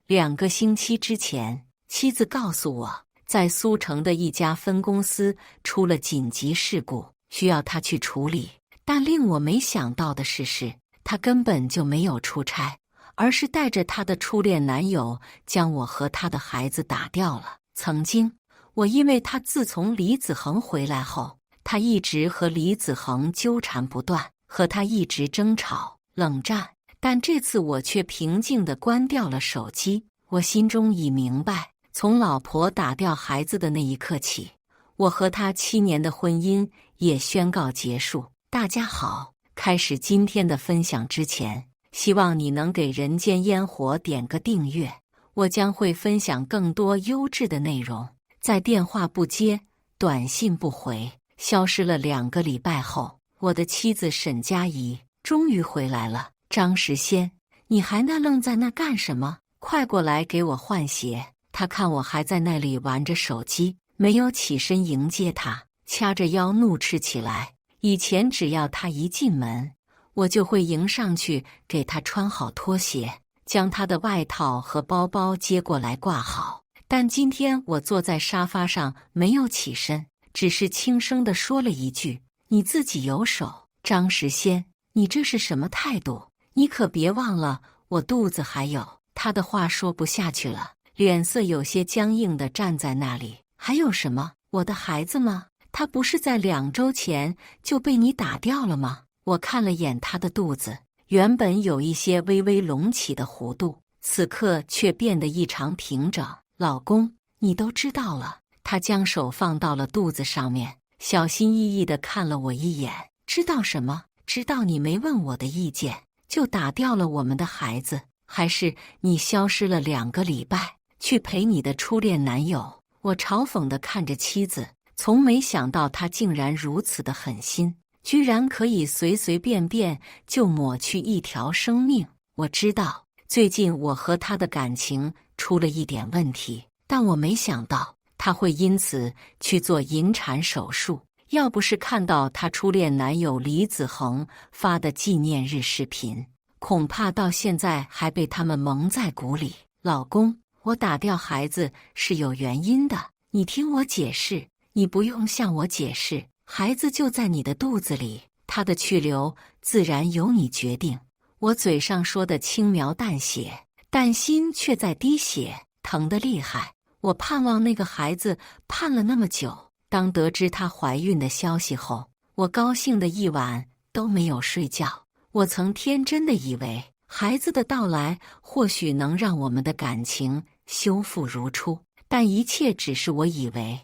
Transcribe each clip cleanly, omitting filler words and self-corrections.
2个星期之前，妻子告诉我，在苏城的一家分公司出了紧急事故，需要他去处理。但令我没想到的是，他根本就没有出差，而是带着他的初恋男友将我和他的孩子打掉了。曾经，我因为他自从李子恒回来后，他一直和李子恒纠缠不断，和他一直争吵、冷战。但这次我却平静地关掉了手机。我心中已明白，从老婆打掉孩子的那一刻起，我和他7年的婚姻也宣告结束。大家好，开始今天的分享之前，希望你能给人间烟火点个订阅，我将会分享更多优质的内容。在电话不接、短信不回、消失了2个礼拜后，我的妻子沈佳宜终于回来了。张时先，你还愣在那干什么？快过来给我换鞋。他看我还在那里玩着手机，没有起身迎接他，掐着腰怒斥起来。以前只要他一进门，我就会迎上去给他穿好拖鞋，将他的外套和包包接过来挂好。但今天我坐在沙发上没有起身，只是轻声地说了一句：“你自己有手。”张时先，你这是什么态度？你可别忘了，我肚子还有。他的话说不下去了，脸色有些僵硬地站在那里。还有什么？我的孩子吗？他不是在2周前就被你打掉了吗？我看了眼他的肚子，原本有一些微微隆起的弧度，此刻却变得异常平整。老公，你都知道了。他将手放到了肚子上面，小心翼翼地看了我一眼。知道什么？知道你没问我的意见就打掉了我们的孩子，还是你消失了2个礼拜去陪你的初恋男友？我嘲讽地看着妻子，从没想到她竟然如此的狠心，居然可以随随便便就抹去一条生命。我知道最近我和他的感情出了一点问题，但我没想到他会因此去做引产手术。要不是看到他初恋男友李子恒发的纪念日视频，恐怕到现在还被他们蒙在鼓里。老公，我打掉孩子是有原因的，你听我解释。你不用向我解释，孩子就在你的肚子里，他的去留自然由你决定。我嘴上说的轻描淡写，但心却在滴血，疼得厉害。我盼望那个孩子盼了那么久，当得知她怀孕的消息后，我高兴的一晚都没有睡觉。我曾天真的以为孩子的到来或许能让我们的感情修复如初，但一切只是我以为。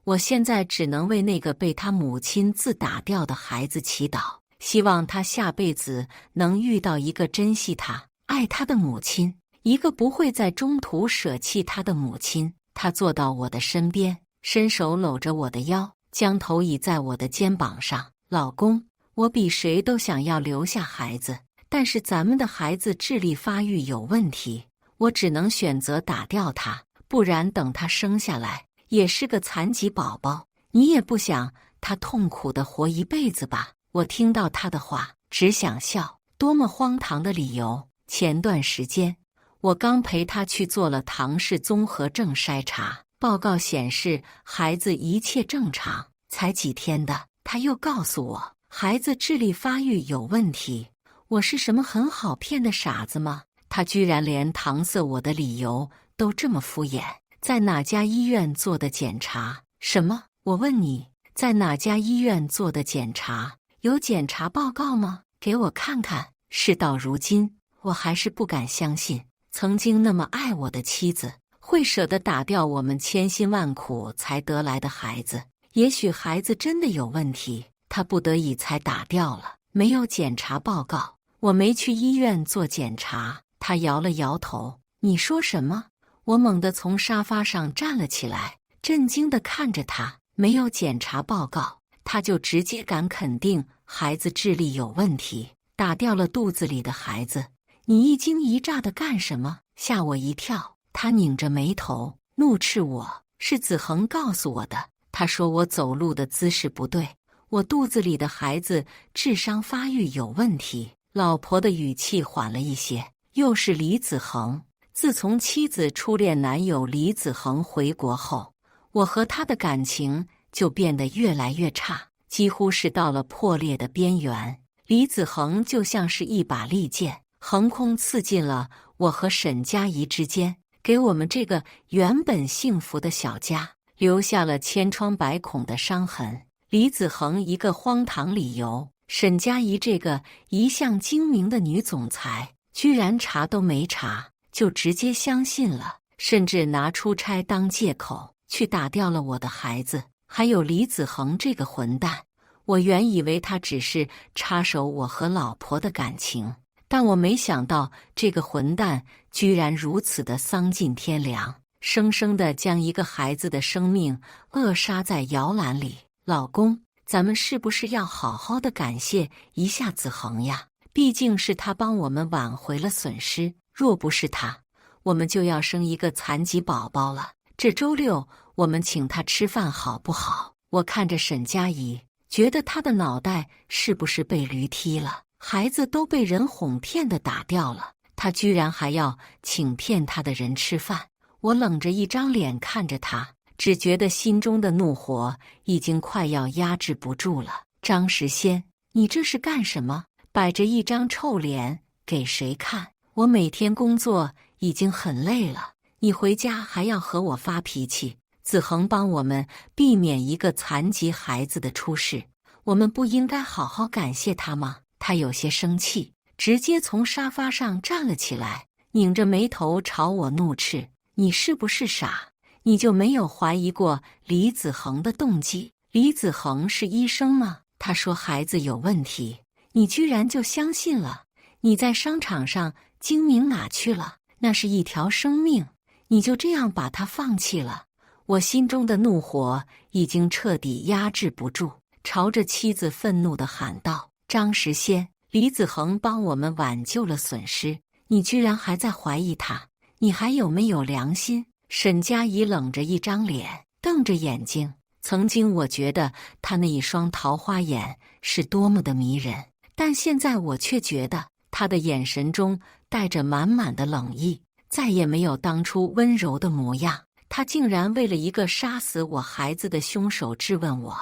我现在只能为那个被他母亲自打掉的孩子祈祷，希望他下辈子能遇到一个珍惜他、爱他的母亲，一个不会在中途舍弃他的母亲。他坐到我的身边，伸手搂着我的腰，将头倚在我的肩膀上。老公，我比谁都想要留下孩子，但是咱们的孩子智力发育有问题，我只能选择打掉他，不然等他生下来也是个残疾宝宝。你也不想他痛苦地活一辈子吧？我听到他的话，只想笑。多么荒唐的理由！前段时间，我刚陪他去做了唐氏综合症筛查，报告显示孩子一切正常。才几天的，他又告诉我孩子智力发育有问题。我是什么很好骗的傻子吗？他居然连搪塞我的理由都这么敷衍。在哪家医院做的检查？什么？我问你，在哪家医院做的检查？有检查报告吗？给我看看。事到如今，我还是不敢相信，曾经那么爱我的妻子，会舍得打掉我们千辛万苦才得来的孩子。也许孩子真的有问题，他不得已才打掉了。没有检查报告，我没去医院做检查。他摇了摇头。你说什么？我猛地从沙发上站了起来，震惊地看着他。没有检查报告，他就直接敢肯定孩子智力有问题，打掉了肚子里的孩子。你一惊一乍的干什么？吓我一跳。他拧着眉头，怒斥我。是子恒告诉我的，他说我走路的姿势不对，我肚子里的孩子智商发育有问题。老婆的语气缓了一些。又是李子恒。自从妻子初恋男友李子恒回国后，我和他的感情就变得越来越差，几乎是到了破裂的边缘。李子恒就像是一把利剑，横空刺进了我和沈佳宜之间，给我们这个原本幸福的小家留下了千疮百孔的伤痕。李子恒一个荒唐理由，沈佳宜这个一向精明的女总裁，居然查都没查就直接相信了，甚至拿出差当借口去打掉了我的孩子。还有李子恒这个混蛋，我原以为他只是插手我和老婆的感情，但我没想到这个混蛋居然如此的丧尽天良，生生的将一个孩子的生命扼杀在摇篮里。老公，咱们是不是要好好的感谢一下子恒呀？毕竟是他帮我们挽回了损失，若不是他，我们就要生一个残疾宝宝了。这周六我们请他吃饭好不好？我看着沈佳宜，觉得他的脑袋是不是被驴踢了？孩子都被人哄骗的打掉了，他居然还要请骗他的人吃饭。我冷着一张脸看着他，只觉得心中的怒火已经快要压制不住了。张时先，你这是干什么？摆着一张臭脸给谁看？我每天工作已经很累了，你回家还要和我发脾气？子恒帮我们避免一个残疾孩子的出事，我们不应该好好感谢他吗？他有些生气，直接从沙发上站了起来，拧着眉头朝我怒斥：你是不是傻？你就没有怀疑过李子恒的动机？李子恒是医生吗？他说孩子有问题，你居然就相信了？你在商场上精明哪去了？那是一条生命，你就这样把它放弃了？我心中的怒火已经彻底压制不住，朝着妻子愤怒地喊道：张时先，李子恒帮我们挽救了损失，你居然还在怀疑他？你还有没有良心？沈佳宜冷着一张脸，瞪着眼睛。曾经我觉得他那一双桃花眼是多么的迷人，但现在我却觉得他的眼神中带着满满的冷意，再也没有当初温柔的模样。他竟然为了一个杀死我孩子的凶手质问我，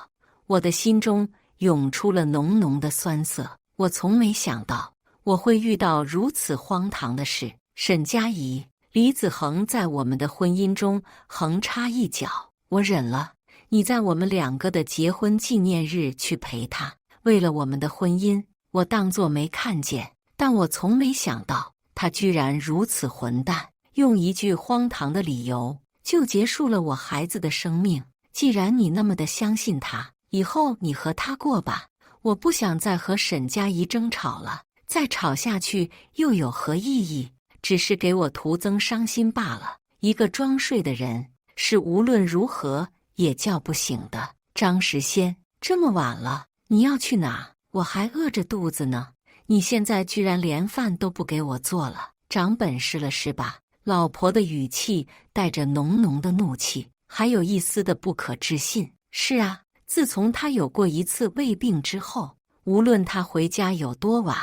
我的心中涌出了浓浓的酸涩。我从没想到我会遇到如此荒唐的事。沈佳宜，李子恒在我们的婚姻中横插一脚，我忍了。你在我们两个的结婚纪念日去陪他，为了我们的婚姻，我当作没看见。但我从没想到他居然如此混蛋，用一句荒唐的理由就结束了我孩子的生命。既然你那么的相信他，以后你和他过吧。我不想再和沈佳宜争吵了，再吵下去又有何意义？只是给我徒增伤心罢了。一个装睡的人是无论如何也叫不醒的。张时先，这么晚了，你要去哪？我还饿着肚子呢，你现在居然连饭都不给我做了，长本事了是吧？老婆的语气带着浓浓的怒气，还有一丝的不可置信。是啊，自从他有过一次胃病之后，无论他回家有多晚，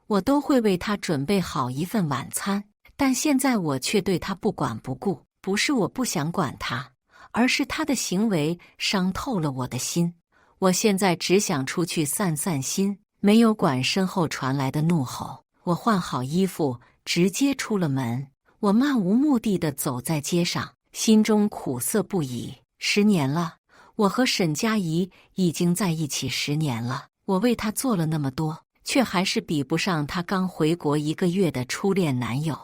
我都会为他准备好一份晚餐。但现在我却对他不管不顾，不是我不想管他，而是他的行为伤透了我的心。我现在只想出去散散心，没有管身后传来的怒吼。我换好衣服，直接出了门。我漫无目的地走在街上，心中苦涩不已。10年了，我和沈佳宜已经在一起10年了。我为他做了那么多，却还是比不上他刚回国1个月的初恋男友。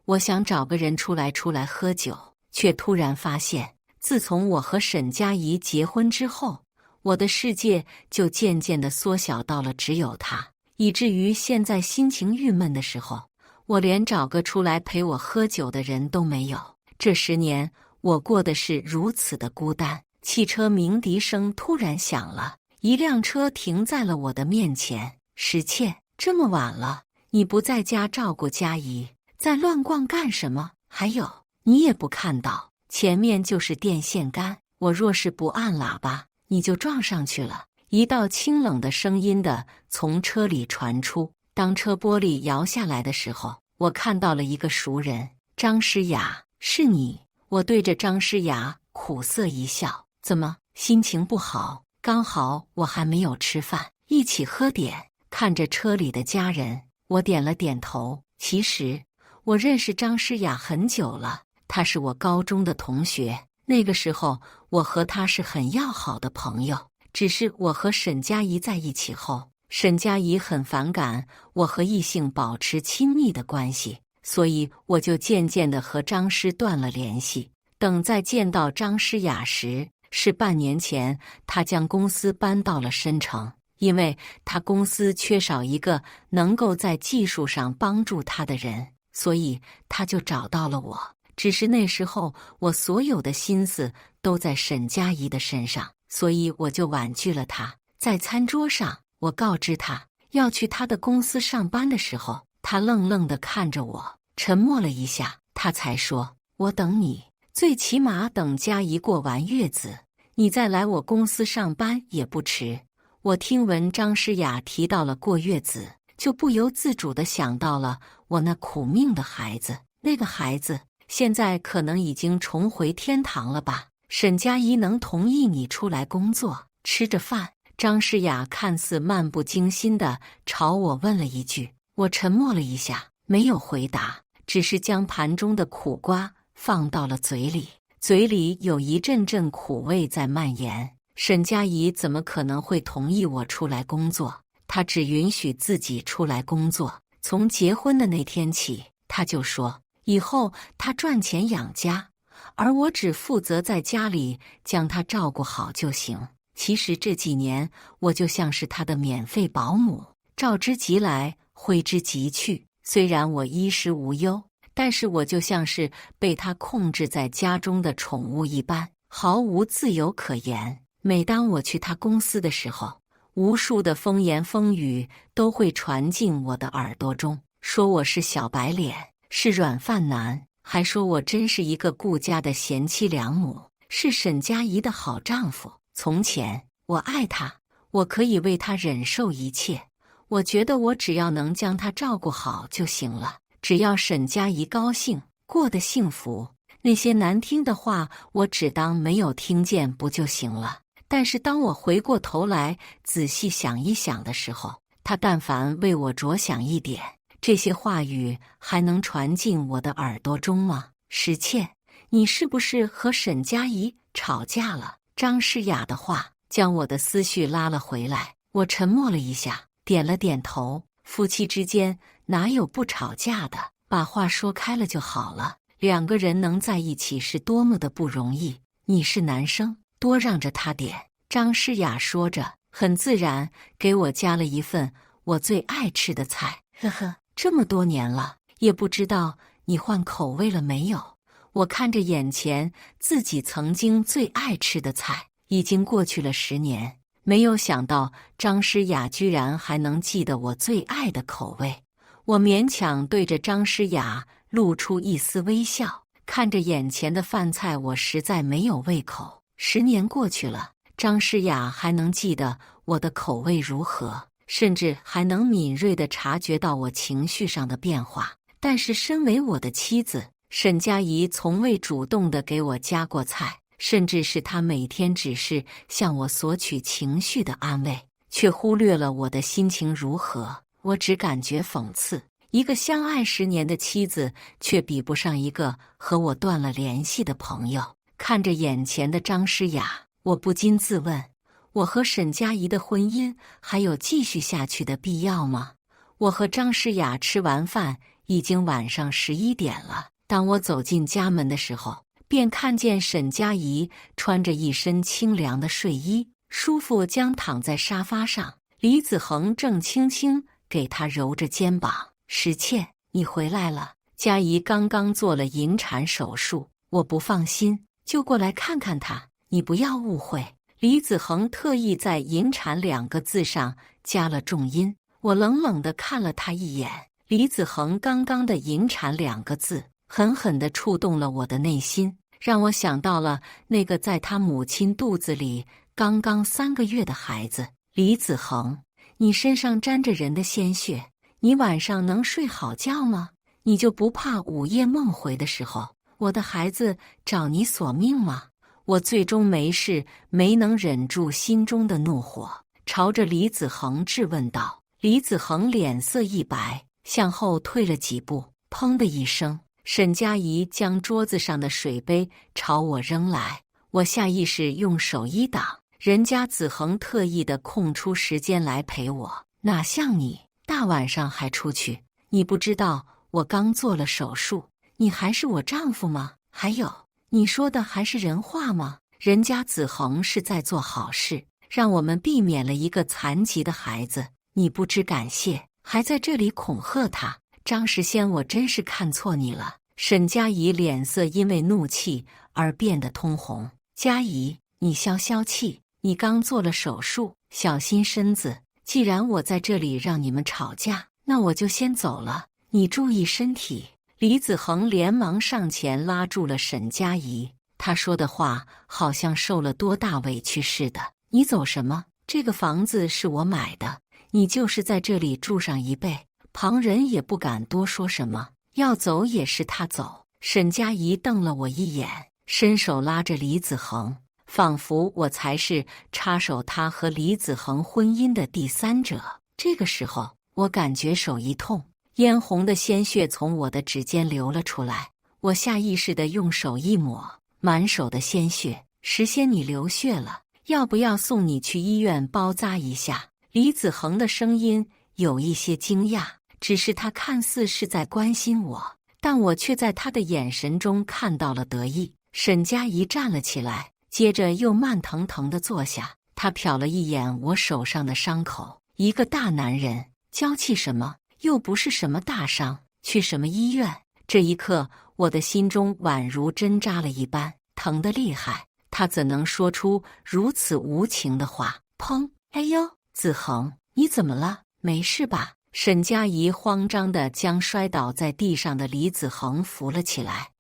我想找个人出来喝酒，却突然发现，自从我和沈佳宜结婚之后，我的世界就渐渐地缩小到了只有他，以至于现在心情郁闷的时候，我连找个出来陪我喝酒的人都没有。这10年，我过的是如此的孤单。汽车鸣笛声突然响了，一辆车停在了我的面前。时倩，这么晚了，你不在家照顾佳宜，在乱逛干什么？还有，你也不看到前面就是电线杆，我若是不按喇叭，你就撞上去了。一道清冷的声音从车里传出。当车玻璃摇下来的时候，我看到了一个熟人，张诗雅，是你。我对着张诗雅苦涩一笑，怎么，心情不好？刚好我还没有吃饭，一起喝点。看着车里的家人，我点了点头。其实我认识张诗雅很久了，她是我高中的同学，那个时候我和她是很要好的朋友。只是我和沈佳宜在一起后，沈佳宜很反感我和异性保持亲密的关系，所以我就渐渐地和张诗断了联系。等再见到张诗雅时，是半年前，她将公司搬到了申城，因为她公司缺少一个能够在技术上帮助她的人，所以她就找到了我。只是那时候我所有的心思都在沈佳宜的身上，所以我就婉拒了她。在餐桌上，我告知她要去她的公司上班的时候，她愣愣地看着我，沉默了一下，她才说：“我等你，最起码等佳宜过完月子，你再来我公司上班也不迟。”我听闻张诗雅提到了过月子，就不由自主地想到了我那苦命的孩子。那个孩子现在可能已经重回天堂了吧？沈佳宜能同意你出来工作，吃着饭。张诗雅看似漫不经心地朝我问了一句，我沉默了一下，没有回答，只是将盘中的苦瓜放到了嘴里，嘴里有一阵阵苦味在蔓延。沈佳宜怎么可能会同意我出来工作？她只允许自己出来工作。从结婚的那天起，她就说以后她赚钱养家，而我只负责在家里将她照顾好就行。其实这几年我就像是她的免费保姆，召之即来，挥之即去。虽然我衣食无忧，但是我就像是被她控制在家中的宠物一般，毫无自由可言。每当我去他公司的时候，无数的风言风语都会传进我的耳朵中，说我是小白脸，是软饭男，还说我真是一个顾家的贤妻良母，是沈佳宜的好丈夫。从前我爱他，我可以为他忍受一切，我觉得我只要能将他照顾好就行了，只要沈佳宜高兴，过得幸福，那些难听的话我只当没有听见不就行了。但是当我回过头来仔细想一想的时候，他但凡为我着想一点，这些话语还能传进我的耳朵中吗？石倩，你是不是和沈佳宜吵架了？张诗雅的话将我的思绪拉了回来，我沉默了一下，点了点头。夫妻之间哪有不吵架的？把话说开了就好了。两个人能在一起是多么的不容易。你是男生，多让着他点。张诗雅说着，很自然给我加了一份我最爱吃的菜。呵呵，这么多年了，也不知道你换口味了没有。我看着眼前自己曾经最爱吃的菜，已经过去了10年，没有想到张诗雅居然还能记得我最爱的口味。我勉强对着张诗雅露出一丝微笑，看着眼前的饭菜，我实在没有胃口。10年过去了，张诗雅还能记得我的口味如何，甚至还能敏锐地察觉到我情绪上的变化。但是身为我的妻子，沈佳宜从未主动地给我夹过菜，甚至是她每天只是向我索取情绪的安慰，却忽略了我的心情如何。我只感觉讽刺，一个相爱10年的妻子，却比不上一个和我断了联系的朋友。看着眼前的张诗雅，我不禁自问，我和沈佳宜的婚姻还有继续下去的必要吗？我和张诗雅吃完饭，已经晚上11点了。当我走进家门的时候，便看见沈佳宜穿着一身清凉的睡衣，舒服将躺在沙发上。李子恒正轻轻给她揉着肩膀。石倩，你回来了。佳宜刚刚做了引产手术，我不放心，就过来看看她。你不要误会。李子恒特意在引产2个字上加了重音。我冷冷地看了他一眼。李子恒刚刚的引产2个字狠狠地触动了我的内心，让我想到了那个在他母亲肚子里刚刚3个月的孩子。李子恒，你身上沾着人的鲜血，你晚上能睡好觉吗？你就不怕午夜梦回的时候，我的孩子找你索命吗？我最终没能忍住心中的怒火，朝着李子恒质问道。李子恒脸色一白，向后退了几步，砰的一声，沈佳宜将桌子上的水杯朝我扔来，我下意识用手一挡，人家子恒特意的空出时间来陪我，哪像你，大晚上还出去，你不知道我刚做了手术，你还是我丈夫吗？还有，你说的还是人话吗？人家子恒是在做好事，让我们避免了一个残疾的孩子，你不知感谢，还在这里恐吓他。张时先，我真是看错你了。沈佳宜脸色因为怒气而变得通红。佳宜，你消消气，你刚做了手术，小心身子。既然我在这里让你们吵架，那我就先走了，你注意身体。李子恒连忙上前拉住了沈佳宜，他说的话好像受了多大委屈似的。你走什么？这个房子是我买的，你就是在这里住上一辈，旁人也不敢多说什么，要走也是他走。沈佳宜瞪了我一眼，伸手拉着李子恒，仿佛我才是插手他和李子恒婚姻的第三者。这个时候，我感觉手一痛，嫣红的鲜血从我的指尖流了出来，我下意识地用手一抹，满手的鲜血。时先，你流血了，要不要送你去医院包扎一下？李子恒的声音有一些惊讶，只是他看似是在关心我，但我却在他的眼神中看到了得意。沈佳宜站了起来，接着又慢腾腾地坐下，他瞟了一眼我手上的伤口，一个大男人娇气什么？又不是什么大伤，去什么医院？这一刻，我的心中宛如针扎了一般，疼得厉害。他怎能说出如此无情的话？砰！哎呦，子恒，你怎么了？没事吧？沈佳宜慌张地将摔倒在地上的李子恒扶了起来。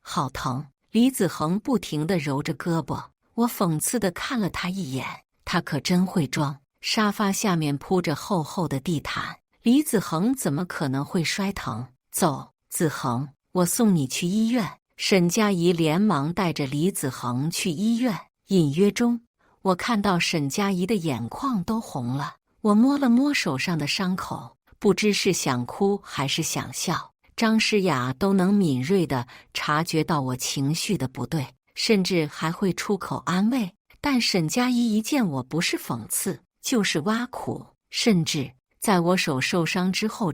好疼！李子恒不停地揉着胳膊，我讽刺地看了他一眼，他可真会装。沙发下面铺着厚厚的地毯，李子恒怎么可能会摔疼？走，子恒，我送你去医院。沈佳宜连忙带着李子恒去医院。隐约中，我看到沈佳宜的眼眶都红了。我摸了摸手上的伤口，不知是想哭还是想笑。张诗雅都能敏锐地察觉到我情绪的不对，甚至还会出口安慰。但沈佳宜一见我不是讽刺，就是挖苦，甚至在我手受伤之后，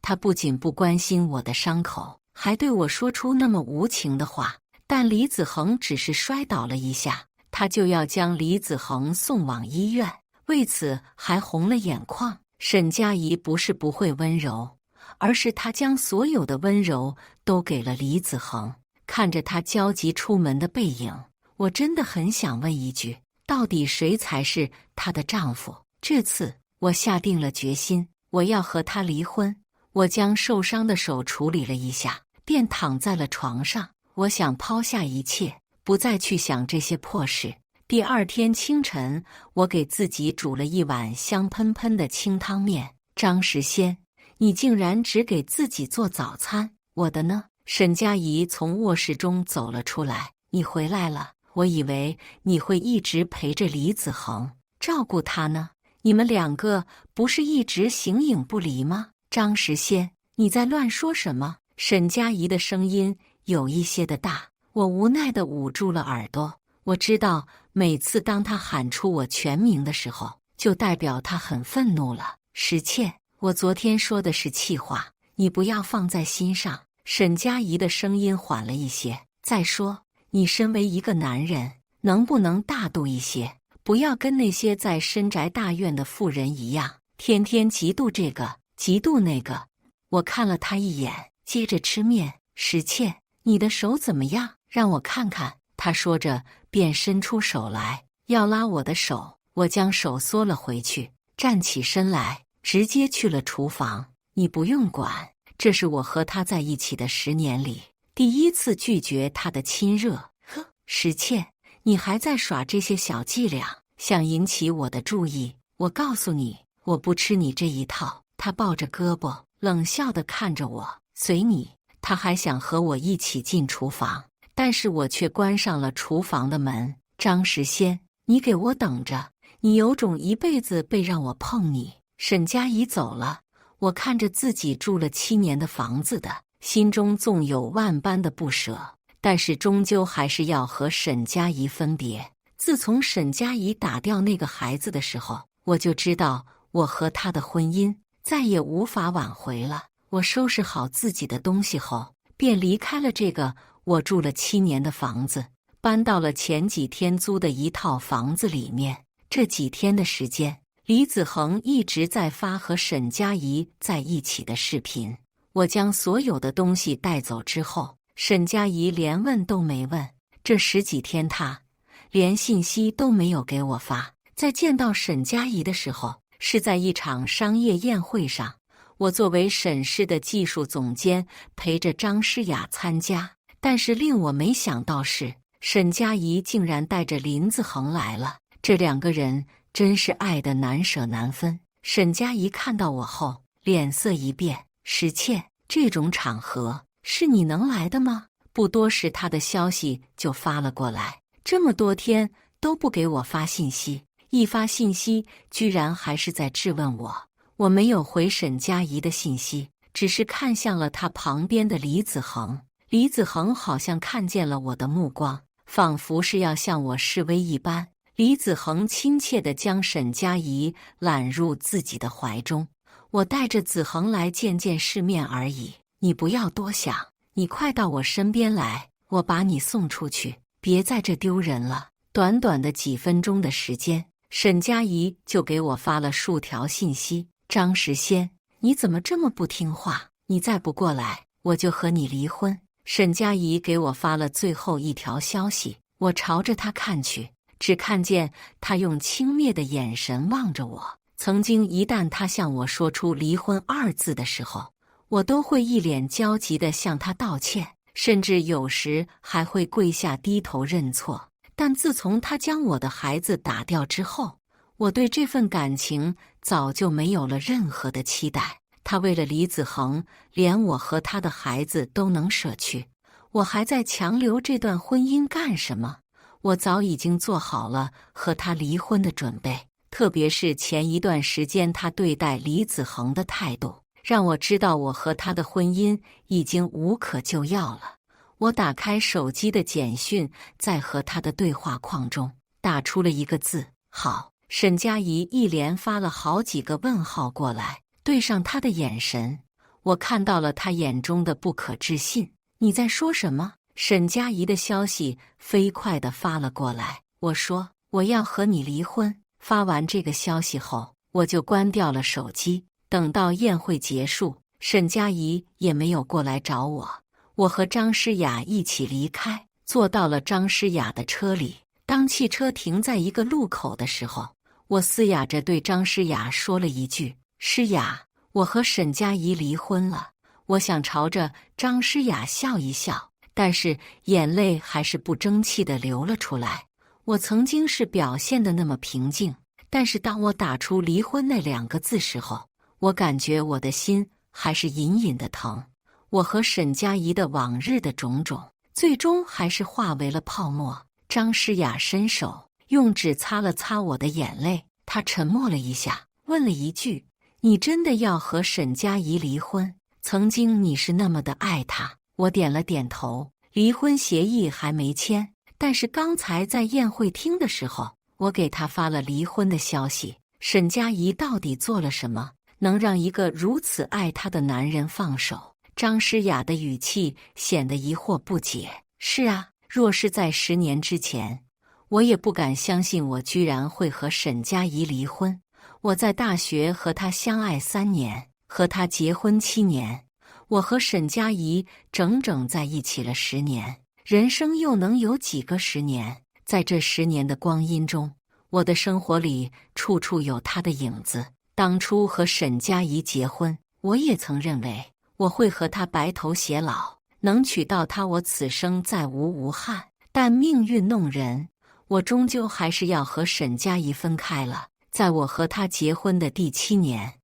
她不仅不关心我的伤口，还对我说出那么无情的话。但李子恒只是摔倒了一下，他就要将李子恒送往医院，为此还红了眼眶。沈佳宜不是不会温柔，而是她将所有的温柔都给了李子恒。看着他焦急出门的背影，我真的很想问一句，到底谁才是她的丈夫？这次我下定了决心，我要和他离婚。我将受伤的手处理了一下，便躺在了床上。我想抛下一切，不再去想这些破事。第二天清晨，我给自己煮了一碗香喷喷的清汤面。张时先，你竟然只给自己做早餐，我的呢？沈佳宜从卧室中走了出来。你回来了，我以为你会一直陪着李子恒，照顾他呢。你们两个不是一直形影不离吗？张时先，你在乱说什么？沈佳宜的声音有一些的大，我无奈地捂住了耳朵。我知道，每次当他喊出我全名的时候，就代表他很愤怒了。时倩，我昨天说的是气话，你不要放在心上。沈佳宜的声音缓了一些。再说，你身为一个男人，能不能大度一些？不要跟那些在深宅大院的妇人一样，天天嫉妒这个，嫉妒那个。我看了他一眼，接着吃面。时倩，你的手怎么样？让我看看。他说着，便伸出手来，要拉我的手。我将手缩了回去，站起身来，直接去了厨房。你不用管，这是我和他在一起的10年里第一次拒绝他的亲热。呵，时倩，你还在耍这些小伎俩，想引起我的注意。我告诉你，我不吃你这一套。他抱着胳膊，冷笑地看着我。随你。他还想和我一起进厨房，但是我却关上了厨房的门。张时仙，你给我等着！你有种一辈子被让我碰你。沈佳宜走了，我看着自己住了7年的房子的，心中纵有万般的不舍，但是终究还是要和沈佳宜分别。自从沈佳宜打掉那个孩子的时候，我就知道我和他的婚姻再也无法挽回了。我收拾好自己的东西后，便离开了这个我住了7年的房子，搬到了前几天租的一套房子里面。这几天的时间，李子恒一直在发和沈佳宜在一起的视频。我将所有的东西带走之后，沈佳宜连问都没问。这10几天她连信息都没有给我发。在见到沈佳宜的时候，是在一场商业宴会上，我作为沈氏的技术总监陪着张诗雅参加。但是令我没想到是，沈佳宜竟然带着林子恒来了。这2个人真是爱得难舍难分。沈佳宜看到我后，脸色一变：“石倩，这种场合是你能来的吗？”不多时，他的消息就发了过来。这么多天都不给我发信息，一发信息居然还是在质问我。我没有回沈佳宜的信息，只是看向了他旁边的李子恒。李子恒好像看见了我的目光，仿佛是要向我示威一般。李子恒亲切地将沈佳宜揽入自己的怀中。我带着子恒来见见世面而已，你不要多想，你快到我身边来，我把你送出去，别在这丢人了。短短的几分钟的时间，沈佳宜就给我发了数条信息：“张时仙，你怎么这么不听话？你再不过来，我就和你离婚。”沈佳宜给我发了最后一条消息，我朝着他看去，只看见他用轻蔑的眼神望着我。曾经一旦他向我说出离婚2字的时候，我都会一脸焦急地向他道歉，甚至有时还会跪下低头认错。但自从他将我的孩子打掉之后，我对这份感情早就没有了任何的期待。他为了李子恒，连我和他的孩子都能舍去，我还在强留这段婚姻干什么？我早已经做好了和他离婚的准备。特别是前一段时间他对待李子恒的态度，让我知道我和他的婚姻已经无可救药了。我打开手机的简讯，在和他的对话框中打出了一个字：好。沈佳宜一连发了好几个问号过来，对上他的眼神，我看到了他眼中的不可置信。你在说什么？沈佳宜的消息飞快地发了过来。我说我要和你离婚。发完这个消息后，我就关掉了手机。等到宴会结束，沈佳宜也没有过来找我。我和张诗雅一起离开，坐到了张诗雅的车里。当汽车停在一个路口的时候，我嘶哑着对张诗雅说了一句：“诗雅，我和沈佳宜离婚了。”我想朝着张诗雅笑一笑，但是眼泪还是不争气地流了出来。我曾经是表现得那么平静，但是当我打出离婚那2个字时候，我感觉我的心还是隐隐的疼。我和沈佳宜的往日的种种，最终还是化为了泡沫。张诗雅伸手用纸擦了擦我的眼泪，她沉默了一下，问了一句：“你真的要和沈佳宜离婚？曾经你是那么的爱她。”我点了点头。离婚协议还没签，但是刚才在宴会厅的时候，我给她发了离婚的消息。沈佳宜到底做了什么，能让一个如此爱她的男人放手？张诗雅的语气显得疑惑不解。是啊，若是在10年之前，我也不敢相信我居然会和沈佳宜离婚。我在大学和她相爱3年，和她结婚7年，我和沈佳宜整整在一起了10年。人生又能有几个10年？在这10年的光阴中，我的生活里处处有她的影子。当初和沈佳宜结婚，我也曾认为我会和她白头偕老，能娶到她，我此生再无无憾。但命运弄人，我终究还是要和沈佳宜分开了。在我和她结婚的第7年，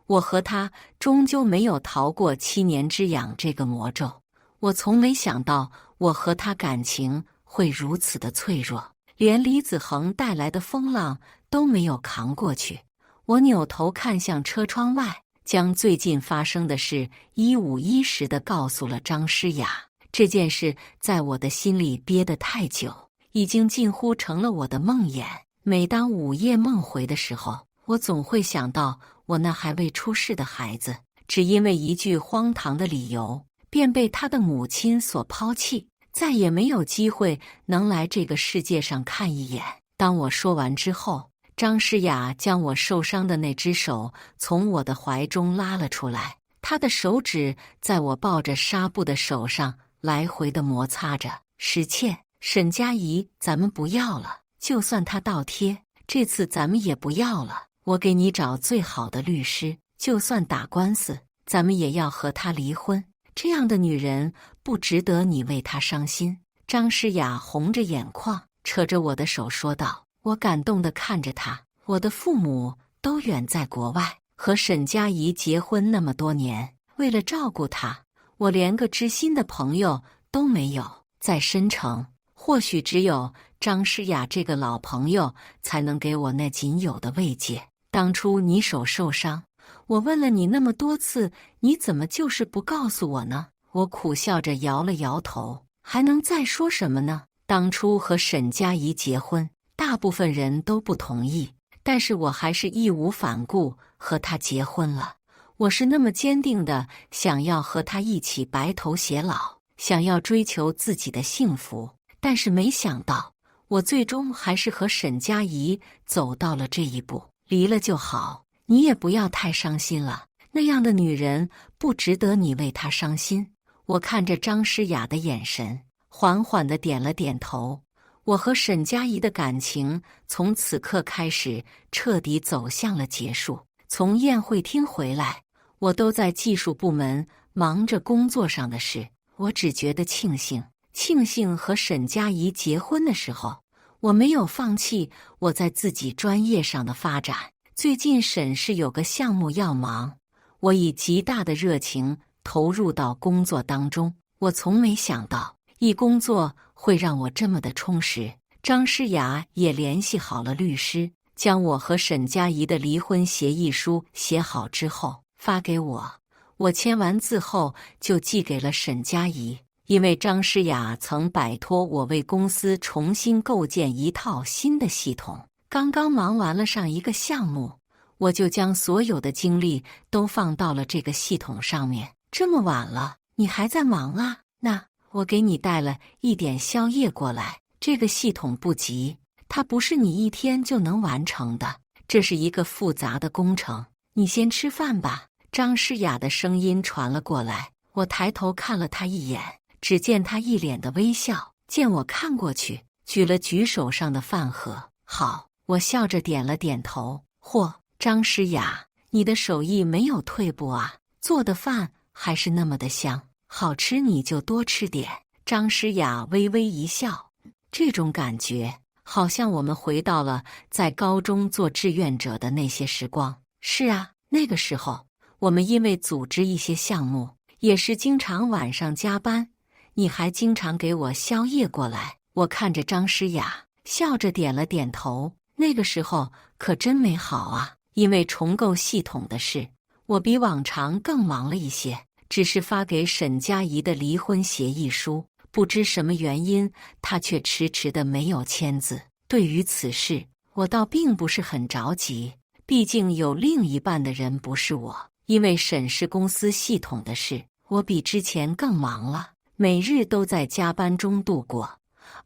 我和他终究没有逃过7年之痒这个魔咒。我从没想到我和他感情会如此的脆弱，连李子恒带来的风浪都没有扛过去。我扭头看向车窗外，将最近发生的事一五一十地告诉了张诗雅。这件事在我的心里憋得太久，已经近乎成了我的梦魇。每当午夜梦回的时候，我总会想到我那还未出世的孩子，只因为一句荒唐的理由，便被他的母亲所抛弃，再也没有机会能来这个世界上看一眼。当我说完之后，张诗雅将我受伤的那只手从我的怀中拉了出来，她的手指在我抱着纱布的手上来回地摩擦着。石倩，沈佳宜，咱们不要了，就算他倒贴，这次咱们也不要了。我给你找最好的律师，就算打官司，咱们也要和他离婚。这样的女人不值得你为她伤心。张诗雅红着眼眶，扯着我的手说道。我感动地看着她，我的父母都远在国外，和沈佳宜结婚那么多年，为了照顾她，我连个知心的朋友都没有。在申城，或许只有张诗雅这个老朋友才能给我那仅有的慰藉。当初你手受伤，我问了你那么多次，你怎么就是不告诉我呢？我苦笑着摇了摇头，还能再说什么呢？当初和沈佳宜结婚，大部分人都不同意，但是我还是义无反顾和他结婚了。我是那么坚定的想要和他一起白头偕老，想要追求自己的幸福，但是没想到，我最终还是和沈佳宜走到了这一步。离了就好，你也不要太伤心了，那样的女人不值得你为她伤心。我看着张诗雅的眼神，缓缓地点了点头。我和沈佳宜的感情从此刻开始彻底走向了结束。从宴会厅回来，我都在技术部门忙着工作上的事，我只觉得庆幸和沈佳宜结婚的时候，我没有放弃我在自己专业上的发展。最近沈氏有个项目要忙，我以极大的热情投入到工作当中。我从没想到，一工作会让我这么的充实。张诗雅也联系好了律师，将我和沈佳宜的离婚协议书写好之后发给我。我签完字后就寄给了沈佳宜。因为张诗雅曾摆脱我，为公司重新构建一套新的系统，刚刚忙完了上一个项目，我就将所有的精力都放到了这个系统上面。这么晚了，你还在忙啊？那我给你带了一点宵夜过来。这个系统不急，它不是你一天就能完成的，这是一个复杂的工程。你先吃饭吧。张诗雅的声音传了过来，我抬头看了她一眼。只见他一脸的微笑，见我看过去，举了举手上的饭盒。好，我笑着点了点头。嚯，张诗雅，你的手艺没有退步啊，做的饭还是那么的香，好吃你就多吃点。张诗雅微微一笑，这种感觉好像我们回到了在高中做志愿者的那些时光。是啊，那个时候我们因为组织一些项目，也是经常晚上加班。你还经常给我宵夜过来。我看着张诗雅，笑着点了点头。那个时候可真美好啊！因为重构系统的事，我比往常更忙了一些。只是发给沈佳宜的离婚协议书，不知什么原因，他却迟迟的没有签字。对于此事，我倒并不是很着急，毕竟有另一半的人不是我。因为沈氏公司系统的事，我比之前更忙了。每日都在加班中度过，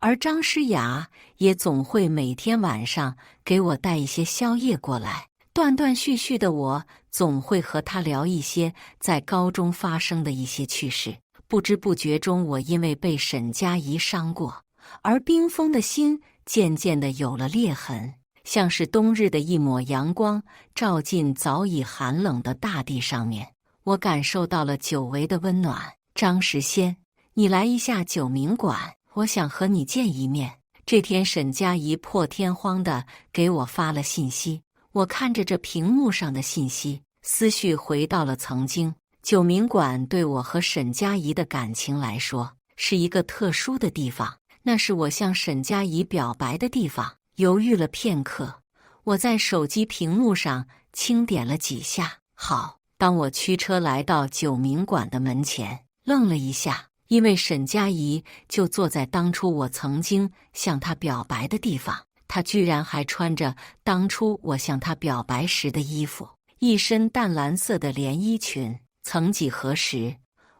而张诗雅也总会每天晚上给我带一些宵夜过来。断断续续的，我总会和她聊一些在高中发生的一些趣事。不知不觉中，我因为被沈佳宜伤过，而冰封的心渐渐的有了裂痕，像是冬日的一抹阳光照进早已寒冷的大地上面。我感受到了久违的温暖。张时仙，你来一下九明馆，我想和你见一面。这天沈佳宜破天荒地给我发了信息，我看着这屏幕上的信息，思绪回到了曾经。九明馆对我和沈佳宜的感情来说，是一个特殊的地方，那是我向沈佳宜表白的地方。犹豫了片刻，我在手机屏幕上轻点了几下。好。当我驱车来到九明馆的门前，愣了一下，因为沈佳宜就坐在当初我曾经向她表白的地方，她居然还穿着当初我向她表白时的衣服，一身淡蓝色的连衣裙。曾几何时，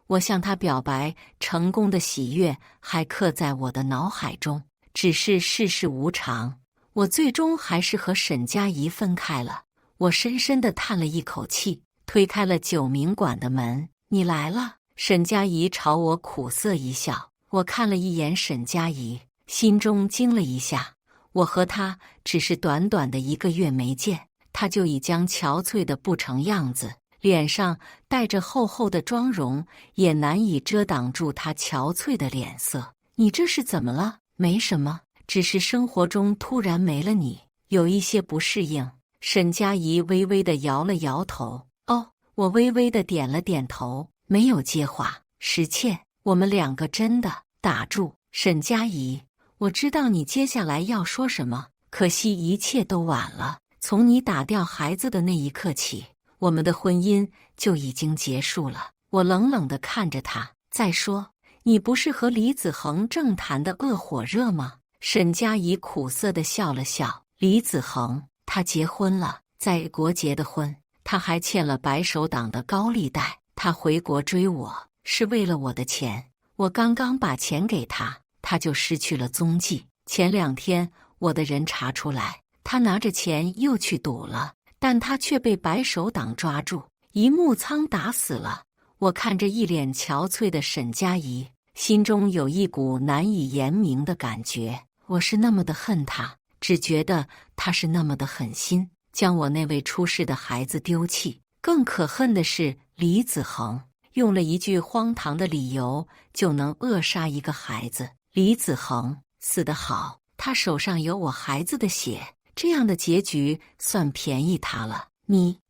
我向她表白成功的喜悦还刻在我的脑海中。只是世事无常，我最终还是和沈佳宜分开了。我深深地叹了一口气，推开了九明馆的门。你来了。沈佳宜朝我苦涩一笑。我看了一眼沈佳宜，心中惊了一下。我和她只是短短的1个月没见，她就已将憔悴的不成样子，脸上带着厚厚的妆容，也难以遮挡住她憔悴的脸色。你这是怎么了？没什么，只是生活中突然没了你，有一些不适应。沈佳宜微微地摇了摇头。哦，我微微地点了点头，没有接话。石倩，我们2个真的……打住，沈佳宜，我知道你接下来要说什么，可惜一切都晚了。从你打掉孩子的那一刻起，我们的婚姻就已经结束了。我冷冷地看着他。再说，你不是和李子恒正谈的恶火热吗？沈佳宜苦涩地笑了笑。李子恒，他结婚了，在国结的婚，他还欠了白手党的高利贷。他回国追我，是为了我的钱。我刚刚把钱给他，他就失去了踪迹。前2天，我的人查出来，他拿着钱又去赌了，但他却被白手党抓住，一木仓打死了。我看着一脸憔悴的沈佳宜，心中有一股难以言明的感觉。我是那么的恨他，只觉得他是那么的狠心，将我那位出世的孩子丢弃。更可恨的是李子恒，用了一句荒唐的理由就能扼杀一个孩子。李子恒死得好，他手上有我孩子的血，这样的结局算便宜他了。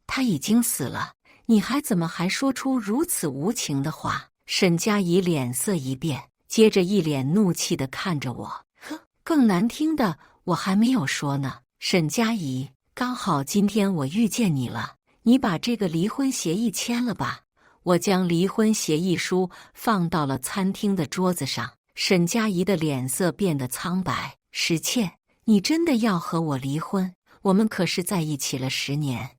他已经死了，你怎么还说出如此无情的话？沈佳宜脸色一变，接着一脸怒气地看着我。更难听的我还没有说呢。沈佳宜，刚好今天我遇见你了，你把这个离婚协议签了吧。我将离婚协议书放到了餐厅的桌子上。沈佳宜的脸色变得苍白。石倩，你真的要和我离婚？我们可是在一起了10年。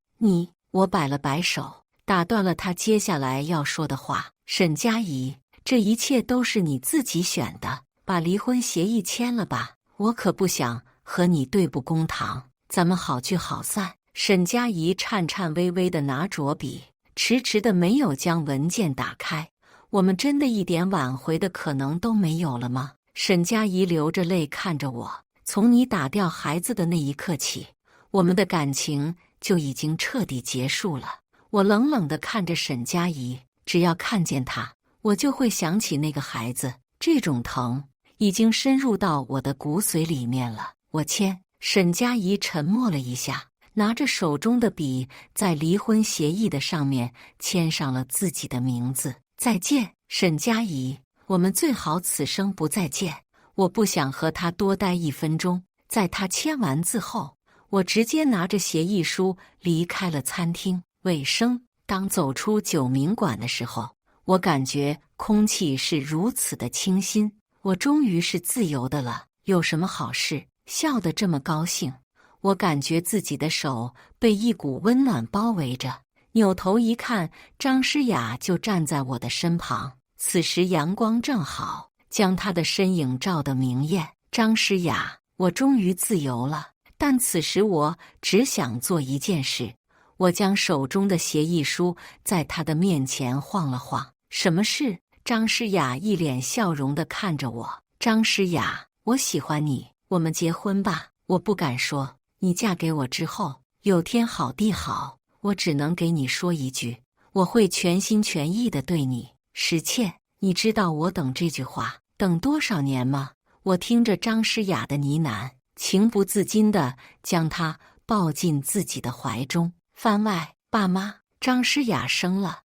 我摆了摆手，打断了他接下来要说的话。沈佳宜，这一切都是你自己选的，把离婚协议签了吧。我可不想和你对簿公堂，咱们好聚好散。沈佳宜颤颤巍巍地拿着笔，迟迟的没有将文件打开。我们真的一点挽回的可能都没有了吗？沈佳宜流着泪看着我。从你打掉孩子的那一刻起，我们的感情就已经彻底结束了。我冷冷地看着沈佳宜，只要看见他，我就会想起那个孩子。这种疼已经深入到我的骨髓里面了。我签。沈佳宜沉默了一下，拿着手中的笔，在离婚协议的上面签上了自己的名字。再见，沈佳宜，我们最好此生不再见。我不想和他多待1分钟。在他签完字后，我直接拿着协议书离开了餐厅。尾声，当走出九明馆的时候，我感觉空气是如此的清新，我终于是自由的了。有什么好事？笑得这么高兴。我感觉自己的手被一股温暖包围着，扭头一看，张诗雅就站在我的身旁。此时阳光正好，将她的身影照得明艳。张诗雅，我终于自由了。但此时我只想做一件事，我将手中的协议书在她的面前晃了晃。什么事？张诗雅一脸笑容地看着我。张诗雅，我喜欢你，我们结婚吧。我不敢说，你嫁给我之后，有天好地好，我只能给你说一句，我会全心全意地对你。石倩，你知道我等这句话等多少年吗？我听着张诗雅的呢喃，情不自禁地将她抱进自己的怀中。番外，爸妈，张诗雅生了，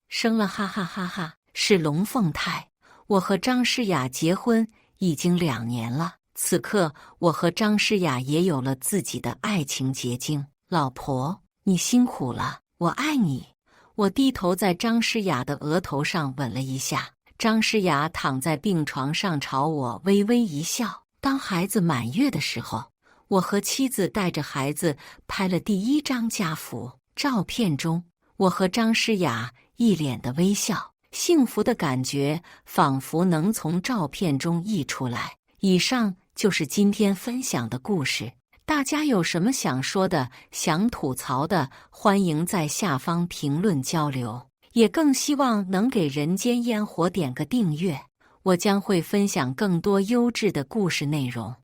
哈哈哈哈！是龙凤胎。我和张诗雅结婚已经2年了，此刻我和张诗雅也有了自己的爱情结晶。老婆，你辛苦了，我爱你。我低头在张诗雅的额头上吻了一下。张诗雅躺在病床上朝我微微一笑。当孩子满月的时候，我和妻子带着孩子拍了第1张家福。照片中，我和张诗雅一脸的微笑，幸福的感觉仿佛能从照片中溢出来。以上就是今天分享的故事，大家有什么想说的、想吐槽的，欢迎在下方评论交流。也更希望能给人间烟火点个订阅，我将会分享更多优质的故事内容。